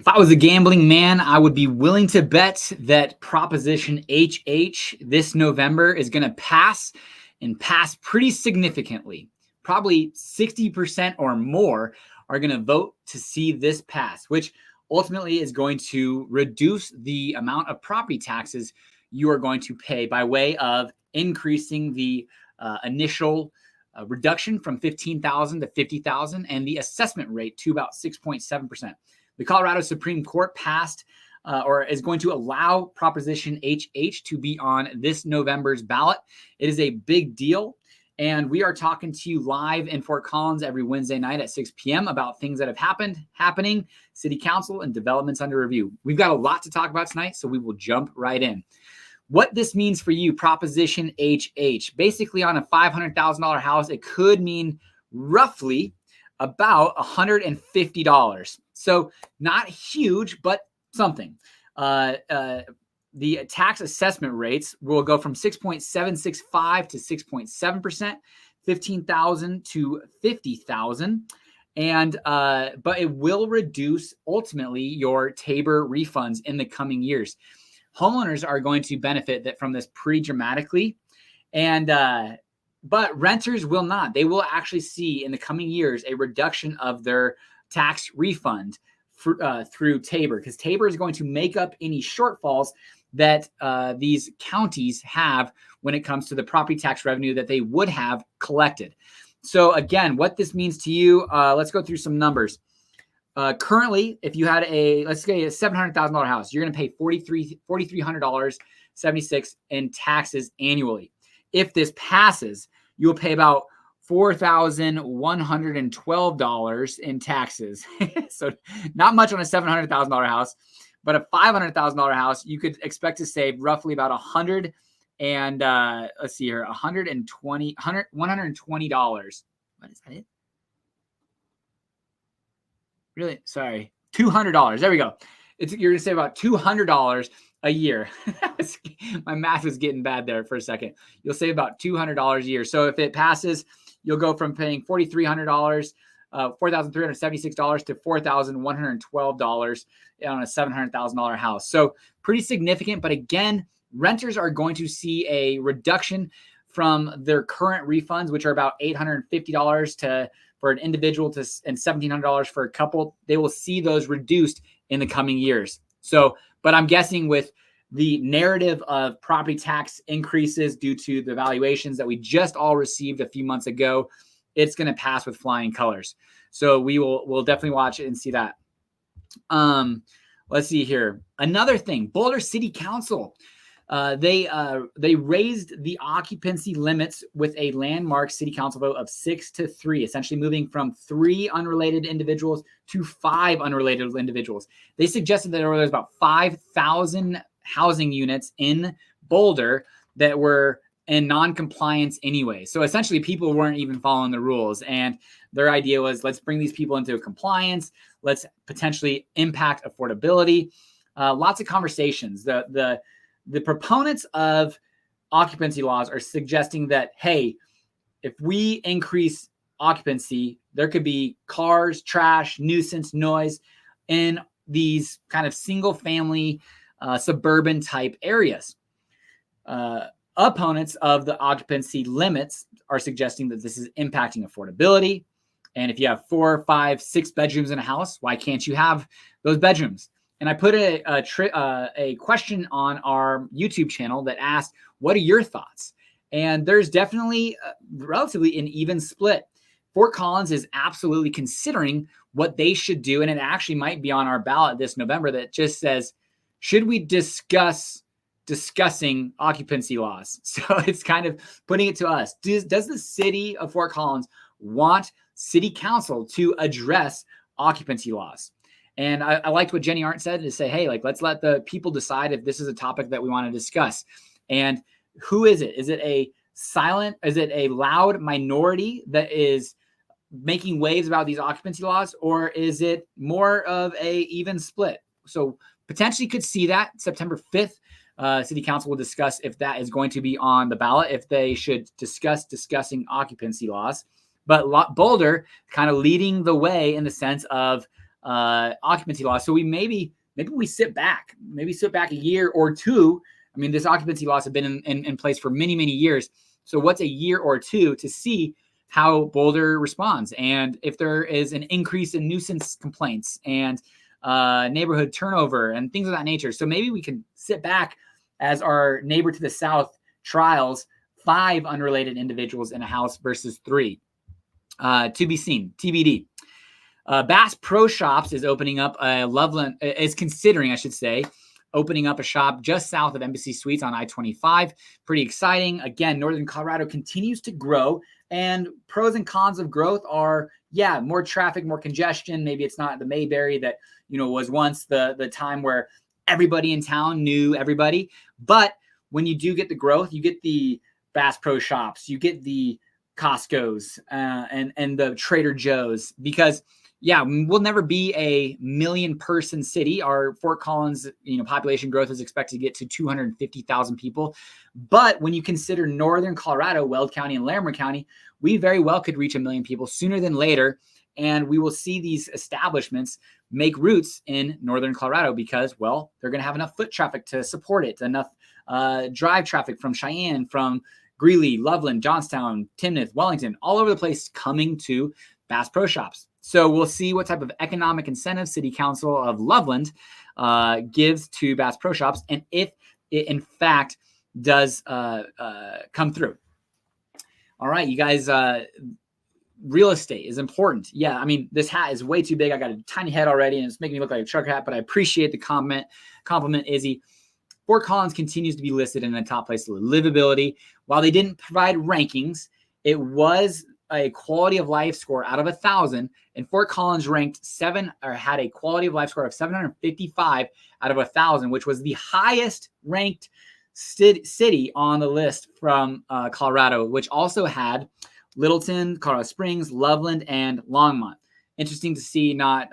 If I was a gambling man, I would be willing to bet that Proposition HH this November is going to pass and pass pretty significantly. Probably 60% or more are going to vote to see this pass, which ultimately is going to reduce the amount of property taxes you are going to pay by way of increasing the initial reduction from $15,000 to $50,000 and the assessment rate to about 6.7%. The Colorado Supreme Court passed or is going to allow Proposition HH to be on this November's ballot. It is a big deal. And we are talking to you live in Fort Collins every Wednesday night at 6 p.m. about things that have happening, city council, and developments under review. We've got a lot to talk about tonight, so we will jump right in. What this means for you, Proposition HH, basically on a $500,000 house, it could mean roughly about $150. So not huge, but something. The tax assessment rates will go from 6.765 to 6.7%, 15,000 to 50,000. And but it will reduce ultimately your Tabor refunds in the coming years. Homeowners are going to benefit from this pretty dramatically. And but renters will not. They will actually see in the coming years a reduction of their tax refund through Tabor, because Tabor is going to make up any shortfalls that these counties have when it comes to the property tax revenue that they would have collected. So again, what this means to you, let's go through some numbers. Currently, if you had let's say a $700,000 house, you're going to pay $4,300.76 in taxes annually. If this passes, you will pay about $4,112 in taxes. So not much on a $700,000 house, but a $500,000 house, you could expect to save roughly about $120. What is that? Really? Sorry. $200. There we go. You're going to save about $200 a year. My math was getting bad there for a second. You'll save about $200 a year. So if it passes, you'll go from paying $4,376 to $4,112 on a $700,000 house. So pretty significant. But again, renters are going to see a reduction from their current refunds, which are about $850 for an individual and $1,700 for a couple. They will see those reduced in the coming years. So, but I'm guessing with the narrative of property tax increases due to the valuations that we just all received a few months ago, it's going to pass with flying colors. So we'll definitely watch it and see that. Let's see here. Another thing, Boulder City Council. They raised the occupancy limits with a landmark city council vote of 6-3, essentially moving from 3 unrelated individuals to 5 unrelated individuals. They suggested that there was about 5,000 housing units in Boulder that were in non-compliance anyway. So essentially people weren't even following the rules. And their idea was, let's bring these people into compliance. Let's potentially impact affordability. Lots of conversations. The proponents of occupancy laws are suggesting that, hey, if we increase occupancy, there could be cars, trash, nuisance, noise in these kind of single family suburban type areas. Opponents of the occupancy limits are suggesting that this is impacting affordability. And if you have 4, 5, 6 bedrooms in a house, why can't you have those bedrooms? And I put a question on our YouTube channel that asked, what are your thoughts? And there's definitely relatively an even split. Fort Collins is absolutely considering what they should do. And it actually might be on our ballot this November that just says, should we discussing occupancy laws? So it's kind of putting it to us. Does the city of Fort Collins want city council to address occupancy laws? And I liked what Jenny Arndt said, to say, hey, let's let the people decide if this is a topic that we want to discuss. And who is it? Is it a loud minority that is making waves about these occupancy laws, or is it more of a even split? So potentially could see that September 5th, City Council will discuss if that is going to be on the ballot, if they should discussing occupancy laws. But Boulder kind of leading the way in the sense of occupancy loss. So maybe we sit back a year or two. I mean, this occupancy loss has been in place for many, many years. So what's a year or two to see how Boulder responds, and if there is an increase in nuisance complaints and neighborhood turnover and things of that nature. So maybe we can sit back as our neighbor to the south trials 5 unrelated individuals in a house versus 3. To be seen, TBD. Bass Pro Shops is opening up Loveland, is considering, I should say, opening up a shop just south of Embassy Suites on I-25. Pretty exciting. Again, Northern Colorado continues to grow, and pros and cons of growth are, yeah, more traffic, more congestion. Maybe it's not the Mayberry that, was once the time where everybody in town knew everybody. But when you do get the growth, you get the Bass Pro Shops, you get the Costco's and the Trader Joe's, because yeah, we'll never be a 1 million person city. Our Fort Collins, population growth is expected to get to 250,000 people. But when you consider Northern Colorado, Weld County and Larimer County, we very well could reach 1 million people sooner than later. And we will see these establishments make roots in Northern Colorado because, well, they're going to have enough foot traffic to support it, enough drive traffic from Cheyenne, from Greeley, Loveland, Johnstown, Timnath, Wellington, all over the place coming to Bass Pro Shops. So we'll see what type of economic incentive City Council of Loveland gives to Bass Pro Shops, and if it in fact does come through. All right, you guys, real estate is important. Yeah, I mean, this hat is way too big. I got a tiny head already, and it's making me look like a trucker hat, but I appreciate the compliment, Izzy. Fort Collins continues to be listed in the top place of livability. While they didn't provide rankings, it was a quality of life score out of 1,000, and Fort Collins had a quality of life score of 755 out of 1,000, which was the highest ranked city on the list from Colorado, which also had Littleton, Colorado Springs, Loveland, and Longmont. Interesting to see not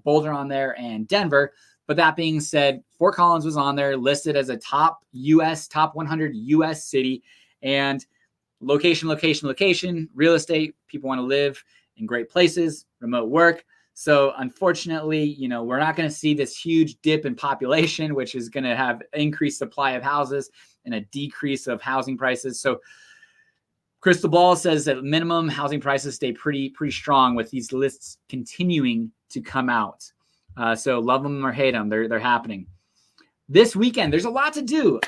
Boulder on there and Denver. But that being said, Fort Collins was on there, listed as a top 100 U.S. city. And location, real estate, people want to live in great places, remote work. So unfortunately, we're not going to see this huge dip in population, which is going to have increased supply of houses and a decrease of housing prices. So Crystal Ball says that minimum housing prices stay pretty strong with these lists continuing to come out. So love them or hate them, they're happening. This weekend, there's a lot to do.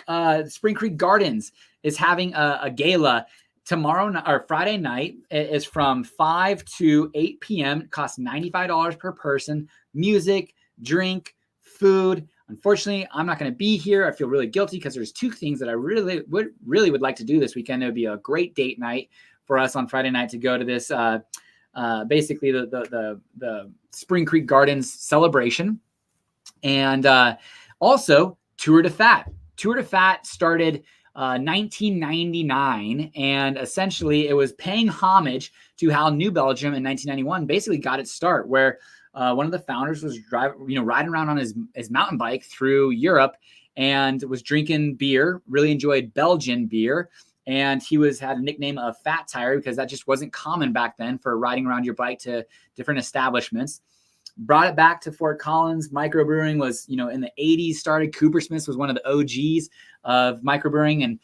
Spring Creek Gardens is having a gala tomorrow or Friday night. It is from 5 to 8 p.m. It costs $95 per person. Music, drink, food. Unfortunately, I'm not going to be here. I feel really guilty because there's 2 things that I really would like to do this weekend. It would be a great date night for us on Friday night to go to this basically the Spring Creek Gardens celebration. And also Tour de Fat. Tour de Fat started 1999, and essentially it was paying homage to how New Belgium in 1991 basically got its start, where one of the founders was riding around on his mountain bike through Europe and was drinking beer, really enjoyed Belgian beer. And he had a nickname of Fat Tire because that just wasn't common back then for riding around your bike to different establishments. Brought it back to Fort Collins. Microbrewing was, in the 80s started. Coopersmiths was one of the OGs of microbrewing, and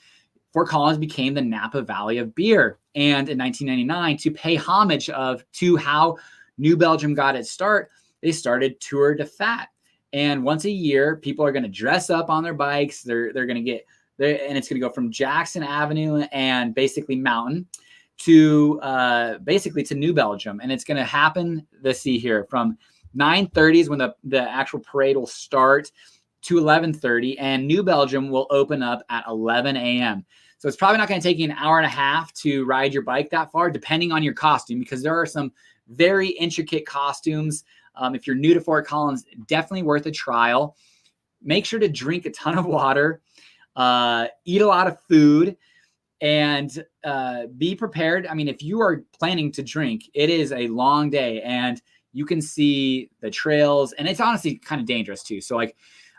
Fort Collins became the Napa Valley of beer. And in 1999, to pay homage to how New Belgium got its start, they started Tour de Fat. And once a year, people are going to dress up on their bikes. They're going to get there, and it's going to go from Jackson Avenue and basically Mountain to basically to New Belgium. And it's going to happen, let's see here, from 9:30 is when the actual parade will start to 11:30, and New Belgium will open up at 11 a.m. So it's probably not going to take you an hour and a half to ride your bike that far, depending on your costume, because there are some very intricate costumes. If you're new to Fort Collins, definitely worth a trial. Make sure to drink a ton of water, eat a lot of food, and be prepared. I mean, if you are planning to drink, it is a long day, and you can see the trails, and it's honestly kind of dangerous too. So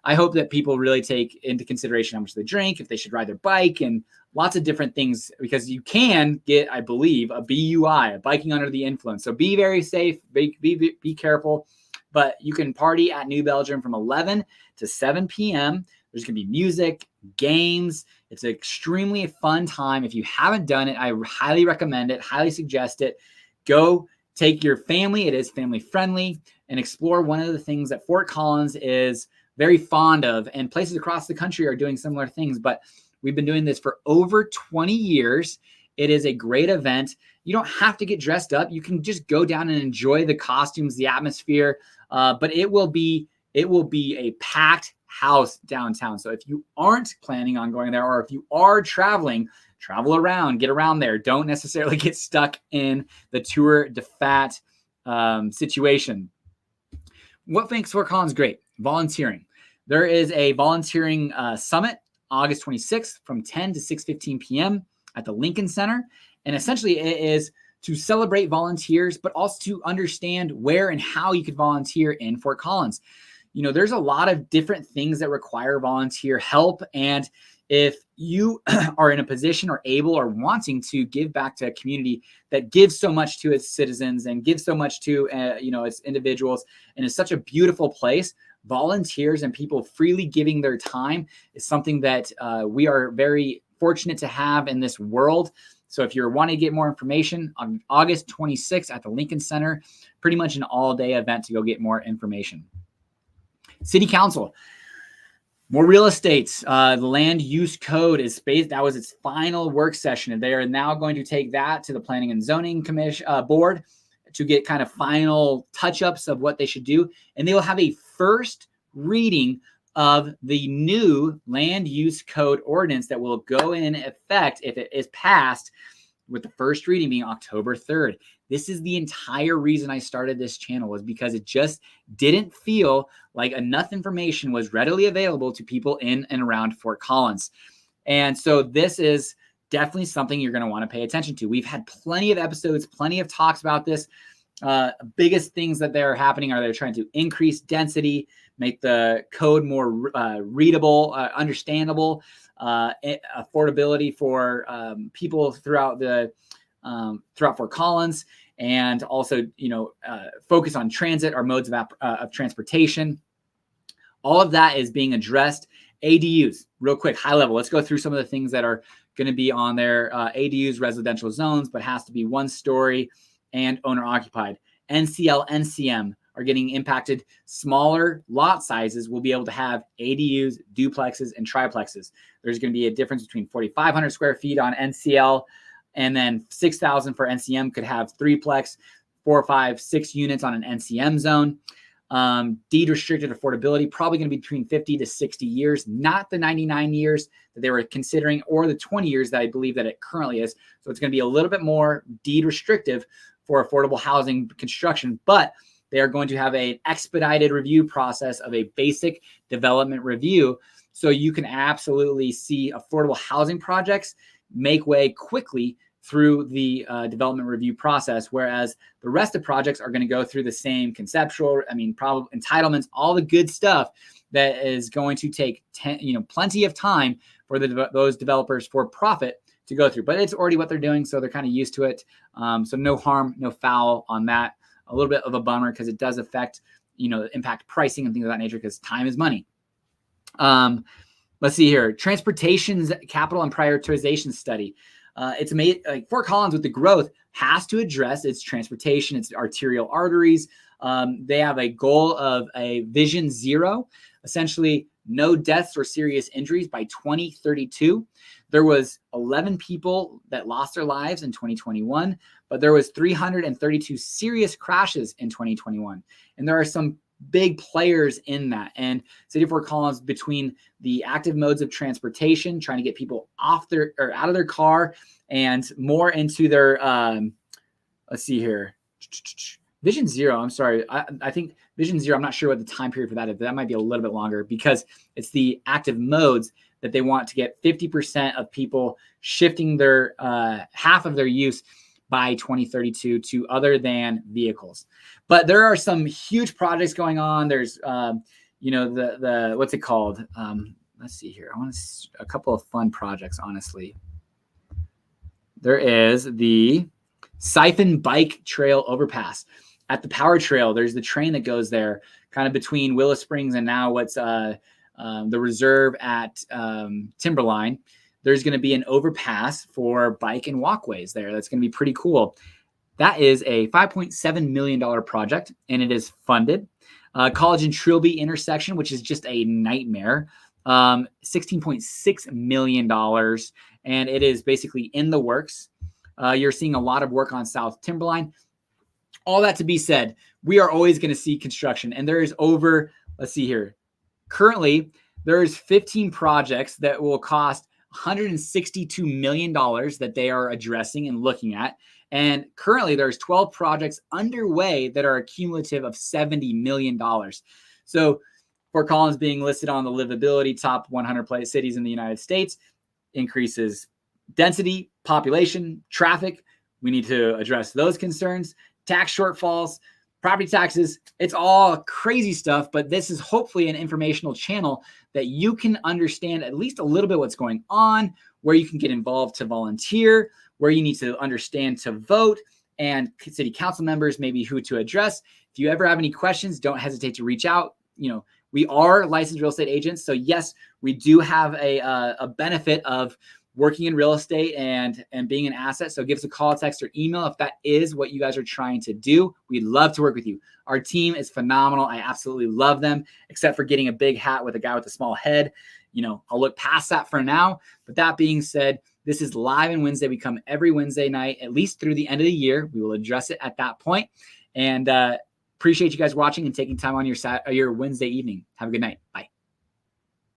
I hope that people really take into consideration how much they drink, if they should ride their bike, and lots of different things, because you can get, I believe, a BUI, a biking under the influence. So be very safe, be careful, but you can party at New Belgium from 11 to 7 p.m. There's going to be music, games. It's an extremely fun time. If you haven't done it, I highly recommend it, highly suggest it. Go take your family. It is family friendly, and explore one of the things that Fort Collins is very fond of, and places across the country are doing similar things, but we've been doing this for over 20 years. It is a great event. You don't have to get dressed up. You can just go down and enjoy the costumes, the atmosphere, but it will be a packed house downtown. So if you aren't planning on going there, or if you are traveling, travel around, get around there. Don't necessarily get stuck in the Tour de Fat situation. What makes Fort Collins great? Volunteering. There is a volunteering summit August 26th from 10 to 6:15 p.m. at the Lincoln Center. And essentially it is to celebrate volunteers, but also to understand where and how you could volunteer in Fort Collins. You know, there's a lot of different things that require volunteer help. And if you are in a position or able or wanting to give back to a community that gives so much to its citizens and gives so much to, its individuals, and is such a beautiful place, volunteers and people freely giving their time is something that we are very fortunate to have in this world. So if you're wanting to get more information, on August 26th at the Lincoln Center, pretty much an all-day event to go get more information. City Council, more real estate. The land use code is based. That was its final work session, and they are now going to take that to the Planning and Zoning Commission board to get kind of final touch-ups of what they should do, and they will have a first reading of the new land use code ordinance that will go in effect if it is passed, with the first reading being October 3rd. This is the entire reason I started this channel, was because it just didn't feel like enough information was readily available to people in and around Fort Collins. And so this is definitely something you're going to want to pay attention to. We've had plenty of episodes, plenty of talks about this. Biggest things that they're happening are they're trying to increase density, make the code more readable, understandable, affordability for people throughout Fort Collins, and also focus on transit or modes of transportation. All of that is being addressed. ADUs, real quick, high level. Let's go through some of the things that are going to be on there. ADUs, residential zones, but has to be 1 story and owner occupied. NCL, NCM are getting impacted. Smaller lot sizes will be able to have ADUs, duplexes, and triplexes. There's going to be a difference between 4,500 square feet on NCL, and then 6,000 for NCM could have 3plex, 4, 5, 6 units on an NCM zone. Deed restricted affordability, probably going to be between 50 to 60 years, not the 99 years that they were considering, or the 20 years that I believe that it currently is. So it's going to be a little bit more deed restrictive for affordable housing construction, but they are going to have an expedited review process of a basic development review. So you can absolutely see affordable housing projects make way quickly through the development review process, whereas the rest of projects are going to go through the same conceptual, probably entitlements, all the good stuff that is going to take plenty of time for those developers for profit to go through. But it's already what they're doing, so they're kind of used to it. So no harm, no foul on that. A little bit of a bummer because it does affect, impact pricing and things of that nature, because time is money. Let's see here. Transportation's capital and prioritization study. It's made like Fort Collins with the growth has to address its transportation, its arterial arteries. They have a goal of a vision zero, essentially no deaths or serious injuries by 2032. There was 11 people that lost their lives in 2021, but there was 332 serious crashes in 2021. And there are some big players in that. And City of Fort Collins, between the active modes of transportation, trying to get people out of their car and more into their, let's see here. Vision Zero, I'm sorry. I think Vision Zero, I'm not sure what the time period for that is, but that might be a little bit longer, because it's the active modes that they want to get 50% of people shifting their half of their use by 2032 to other than vehicles. But there are some huge projects going on. There's, the what's it called? Let's see here. I want a couple of fun projects, honestly. There is the Siphon Bike Trail Overpass At the Power Trail, there's the train that goes there kind of between Willow Springs and now what's the reserve at Timberline. There's going to be an overpass for bike and walkways there. That's going to be pretty cool. That is a $5.7 million project, and it is funded. College and Trilby intersection, which is just a nightmare, $16.6 million, and it is basically in the works. You're seeing a lot of work on South Timberline. All that to be said, we are always going to see construction, and there is over, let's see here, currently there's 15 projects that will cost $162 million that they are addressing and looking at. And currently there's 12 projects underway that are a cumulative of $70 million. So Fort Collins being listed on the livability top 100 cities in the United States increases density, population, traffic. We need to address those concerns, tax shortfalls, property taxes. It's all crazy stuff, but this is hopefully an informational channel that you can understand at least a little bit what's going on, where you can get involved to volunteer, where you need to understand to vote, and city council members, maybe who to address. If you ever have any questions, don't hesitate to reach out. We are licensed real estate agents. So yes, we do have a benefit of working in real estate and being an asset. So give us a call, text, or email if that is what you guys are trying to do. We'd love to work with you. Our team is phenomenal. I absolutely love them, except for getting a big hat with a guy with a small head. I'll look past that for now. But that being said, this is live on Wednesday. We come every Wednesday night, at least through the end of the year. We will address it at that point. And appreciate you guys watching and taking time on your Wednesday evening. Have a good night. Bye.